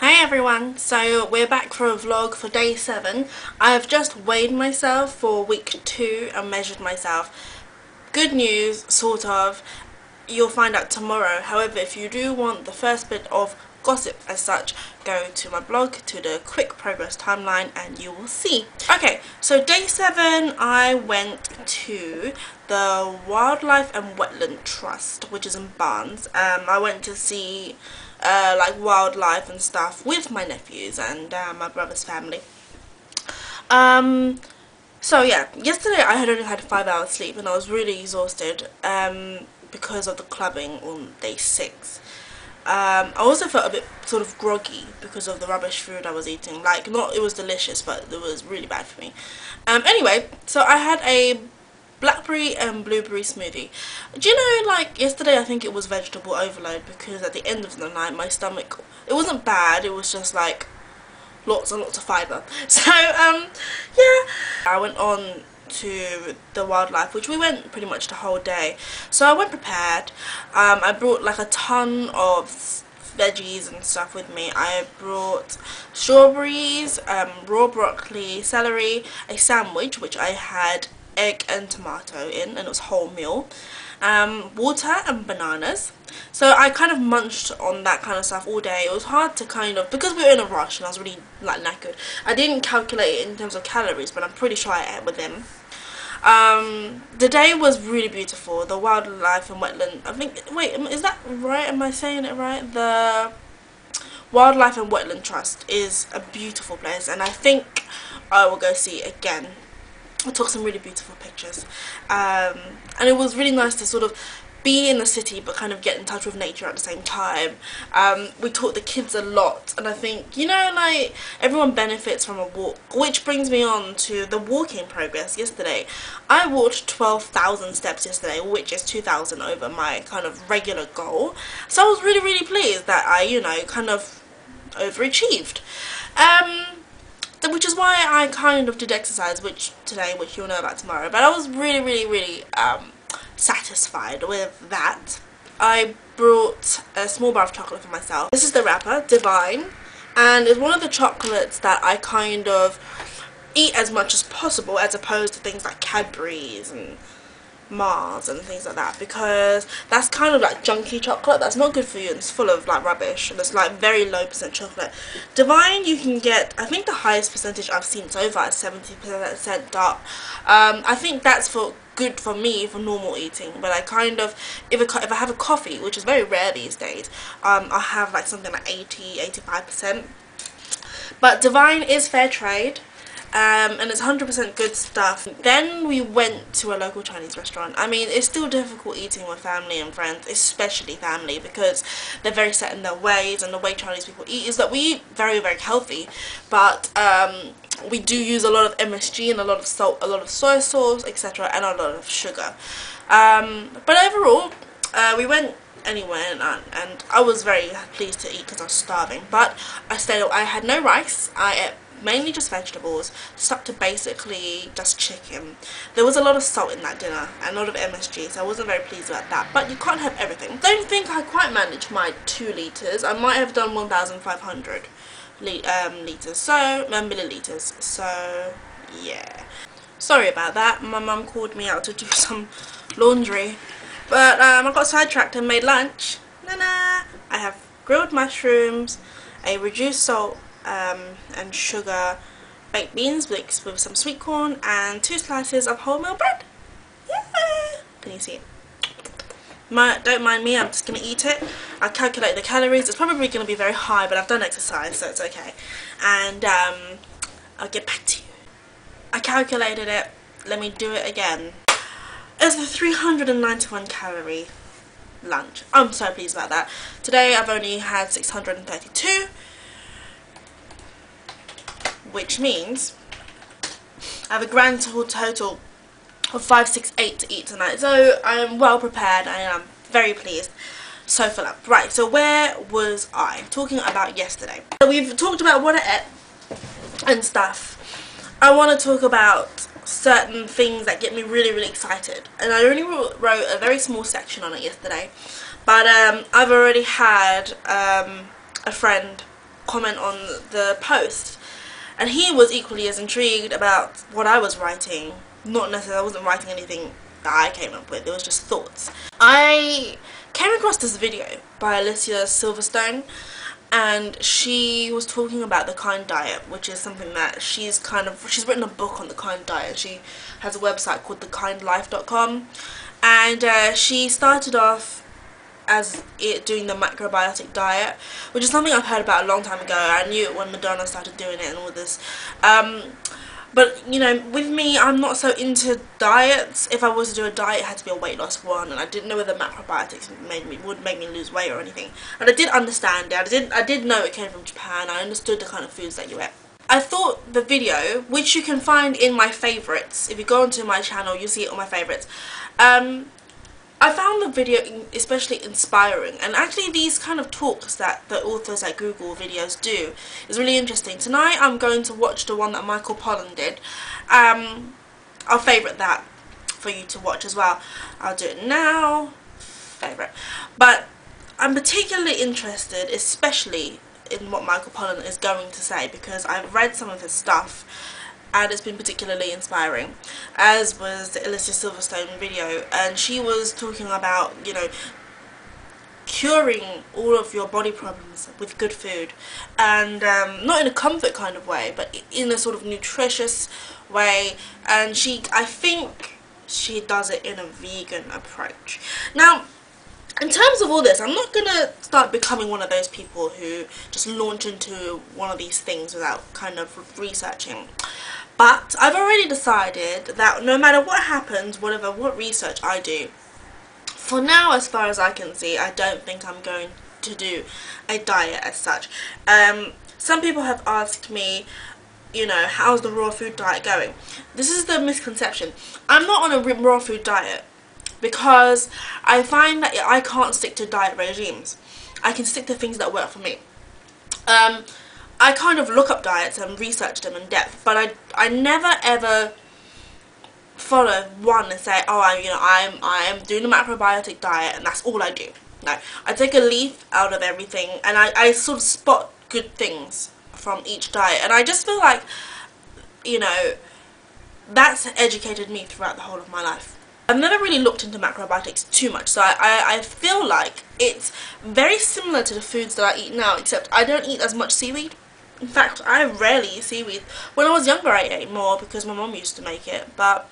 Hey everyone, so we're back for a vlog for day 7. I've just weighed myself for week 2 and measured myself. Good news, sort of, you'll find out tomorrow. However, if you do want the first bit of gossip as such, go to my blog, to the quick progress timeline, and you will see. Okay, so day 7 I went to the Wildlife and Wetland Trust, which is in Barnes. I went to see like wildlife and stuff with my nephews and my brother's family. So yeah, yesterday I had only had 5 hours sleep and I was really exhausted because of the clubbing on day 6. I also felt a bit sort of groggy because of the rubbish food I was eating. Like, not it was delicious, but it was really bad for me. Anyway, so I had a blackberry and blueberry smoothie. Do you know, like, yesterday I think it was vegetable overload because at the end of the night my stomach, it wasn't bad, it was just like lots and lots of fibre. So yeah, I went on to the wildlife, which we went pretty much the whole day, so I went prepared. I brought like a ton of veggies and stuff with me. I brought strawberries, raw broccoli, celery, a sandwich which I had egg and tomato in, and it was wholemeal, water and bananas. So I kind of munched on that kind of stuff all day. It was hard to kind of, because we were in a rush and I was really like knackered. I didn't calculate it in terms of calories, but I'm pretty sure I ate with them. The day was really beautiful. The Wildlife and Wetland, I think, wait, is that right? Am I saying it right? The Wildlife and Wetland Trust is a beautiful place, and I think I will go see it again. I took some really beautiful pictures, and it was really nice to sort of be in the city but kind of get in touch with nature at the same time. We taught the kids a lot, and I think, you know, like, everyone benefits from a walk, which brings me on to the walking progress yesterday. I walked 12,000 steps yesterday, which is 2,000 over my kind of regular goal, so I was really pleased that I, you know, kind of overachieved. Which is why I kind of did exercise, which you'll know about tomorrow. But I was really satisfied with that. I brought a small bar of chocolate for myself. This is the wrapper, Divine, and it's one of the chocolates that I kind of eat as much as possible, as opposed to things like Cadbury's and Mars and things like that, because that's kind of like junky chocolate that's not good for you and it's full of like rubbish, and it's like very low percent chocolate. Divine, you can get, I think the highest percentage I've seen so far is 70% dark. I think that's good for me for normal eating, but I kind of, if I have a coffee, which is very rare these days, I have like something like 80-85%. But Divine is fair trade. And it's 100% good stuff. Then we went to a local Chinese restaurant. I mean, it's still difficult eating with family and friends, especially family, because they're very set in their ways, and the way Chinese people eat is that we eat very healthy, but we do use a lot of MSG and a lot of salt, a lot of soy sauce, etc., and a lot of sugar. But overall, we went anyway, and I was very pleased to eat because I was starving. But I had no rice. I ate mainly just vegetables, stuck to basically just chicken. There was a lot of salt in that dinner and a lot of MSG, so I wasn't very pleased about that, but you can't have everything. Don't think I quite managed my 2 litres. I might have done 1,500 litres, so milliliters, so yeah, sorry about that. My mum called me out to do some laundry, but I got sidetracked and made lunch. I have grilled mushrooms, a reduced salt and sugar baked beans mixed with some sweet corn, and 2 slices of wholemeal bread. Yeah! Can you see it? Don't mind me, I'm just going to eat it. I calculate the calories. It's probably going to be very high, but I've done exercise, so it's okay. And I'll get back to you. I calculated it. Let me do it again. It's a 391 calorie lunch. I'm so pleased about that. Today I've only had 632. Which means I have a grand total of 568 to eat tonight. So I am well prepared and I'm very pleased. So full up. Right, so where was I? Talking about yesterday. So we've talked about what I ate and stuff. I want to talk about certain things that get me really excited. And I only wrote a very small section on it yesterday. But I've already had a friend comment on the post, and he was equally as intrigued about what I was writing. Not necessarily, I wasn't writing anything that I came up with, it was just thoughts. I came across this video by Alicia Silverstone, and she was talking about the kind diet, which is something that she's written a book on the kind diet. She has a website called thekindlife.com, and she started off as doing the macrobiotic diet, which is something I've heard about a long time ago. I knew it when Madonna started doing it and all this. But, you know, with me, I'm not so into diets. If I was to do a diet, it had to be a weight loss one, and I didn't know whether macrobiotics would make me lose weight or anything. And I did understand it. I did know it came from Japan. I understood the kind of foods that you ate. I thought the video, which you can find in my favourites, if you go onto my channel, you'll see it on my favourites. I found the video especially inspiring, and actually these kind of talks that the authors at Google videos do is really interesting. Tonight I'm going to watch the one that Michael Pollan did. I'll favourite that for you to watch as well. I'll do it now. Favourite. But I'm particularly interested, especially in what Michael Pollan is going to say, because I've read some of his stuff and it's been particularly inspiring, as was the Alicia Silverstone video, and she was talking about, you know, curing all of your body problems with good food, and not in a comfort kind of way, but in a sort of nutritious way. And I think she does it in a vegan approach. Now, in terms of all this, I'm not gonna start becoming one of those people who just launch into one of these things without kind of researching. But I've already decided that no matter what happens, what research I do, for now, as far as I can see, I don't think I'm going to do a diet as such. Some people have asked me, you know, how's the raw food diet going? This is the misconception. I'm not on a raw food diet because I find that I can't stick to diet regimes. I can stick to things that work for me. I kind of look up diets and research them in depth, but I never ever follow one and say, oh, I am doing a macrobiotic diet and that's all I do. No, I take a leaf out of everything, and I sort of spot good things from each diet, and I just feel like, you know, that's educated me throughout the whole of my life. I've never really looked into macrobiotics too much, so I feel like it's very similar to the foods that I eat now, except I don't eat as much seaweed. In fact, I rarely eat seaweed. When I was younger, I ate more because my mum used to make it. But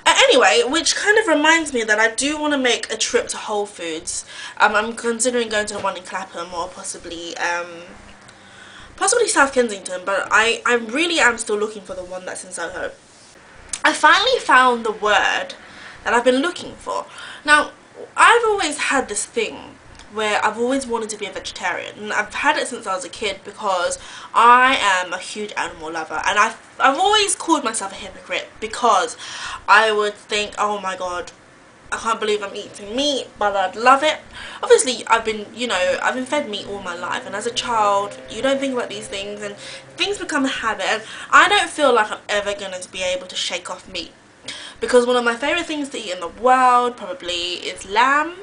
anyway, which kind of reminds me that I do want to make a trip to Whole Foods. I'm considering going to the one in Clapham, or possibly South Kensington, but I really am still looking for the one that's in Soho. I finally found the word that I've been looking for. Now, I've always had this thing where I've always wanted to be a vegetarian, and I've had it since I was a kid because I am a huge animal lover, and I've always called myself a hypocrite because I would think, oh my god, I can't believe I'm eating meat, but I'd love it. Obviously, I've been fed meat all my life, and as a child, you don't think about these things, and things become a habit, and I don't feel like I'm ever going to be able to shake off meat. Because one of my favourite things to eat in the world probably is lamb.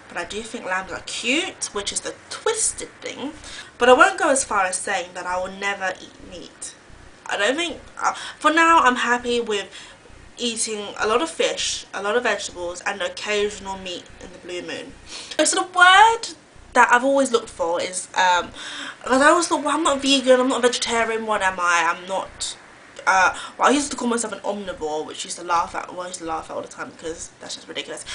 But I do think lambs are cute, which is the twisted thing. But I won't go as far as saying that I will never eat meat. I don't think... for now, I'm happy with eating a lot of fish, a lot of vegetables, and occasional meat in the blue moon. So the word that I've always looked for is... because I always thought, well, I'm not vegan, I'm not a vegetarian, what am I? I'm not... well, I used to call myself an omnivore, which I used to laugh at all the time because that's just ridiculous.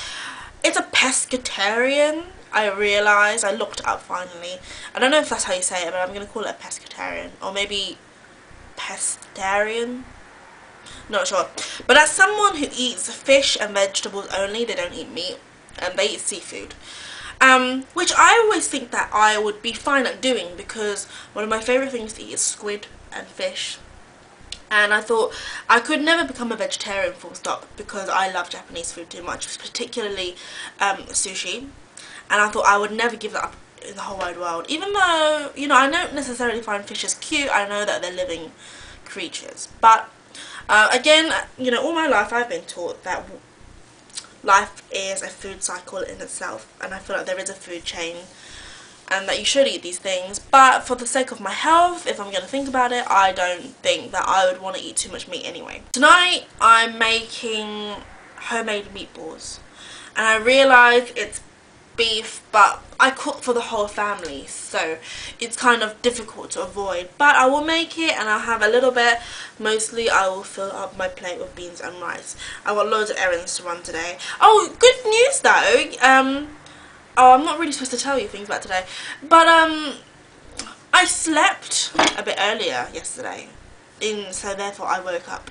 It's a pescatarian, I realised. I looked it up finally. I don't know if that's how you say it, but I'm going to call it a pescatarian. Or maybe pescetarian? Not sure. But as someone who eats fish and vegetables only, they don't eat meat, and they eat seafood. Which I always think that I would be fine at doing, because one of my favourite things to eat is squid and fish. And I thought I could never become a vegetarian full stop because I love Japanese food too much, particularly sushi. And I thought I would never give that up in the whole wide world. Even though, you know, I don't necessarily find fish as cute, I know that they're living creatures. But again, you know, all my life I've been taught that life is a food cycle in itself. And I feel like there is a food chain. and that you should eat these things, but for the sake of my health, if I'm going to think about it, I don't think that I would want to eat too much meat anyway. Tonight I'm making homemade meatballs, and I realise it's beef, but I cook for the whole family, so it's kind of difficult to avoid, but I will make it and I'll have a little bit. Mostly I will fill up my plate with beans and rice. I've got loads of errands to run today. Oh, good news though, oh, I'm not really supposed to tell you things about today, but I slept a bit earlier yesterday, so therefore I woke up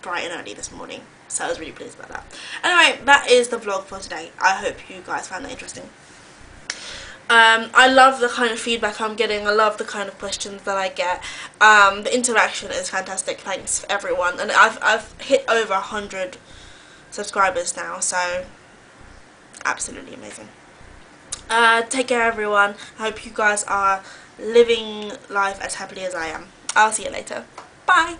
bright and early this morning, so I was really pleased about that. Anyway, that is the vlog for today. I hope you guys found that interesting. I love the kind of feedback I'm getting. I love the kind of questions that I get. The interaction is fantastic. Thanks for everyone, and I've hit over 100 subscribers now, so absolutely amazing. Take care everyone. I hope you guys are living life as happily as I am. I'll see you later. Bye.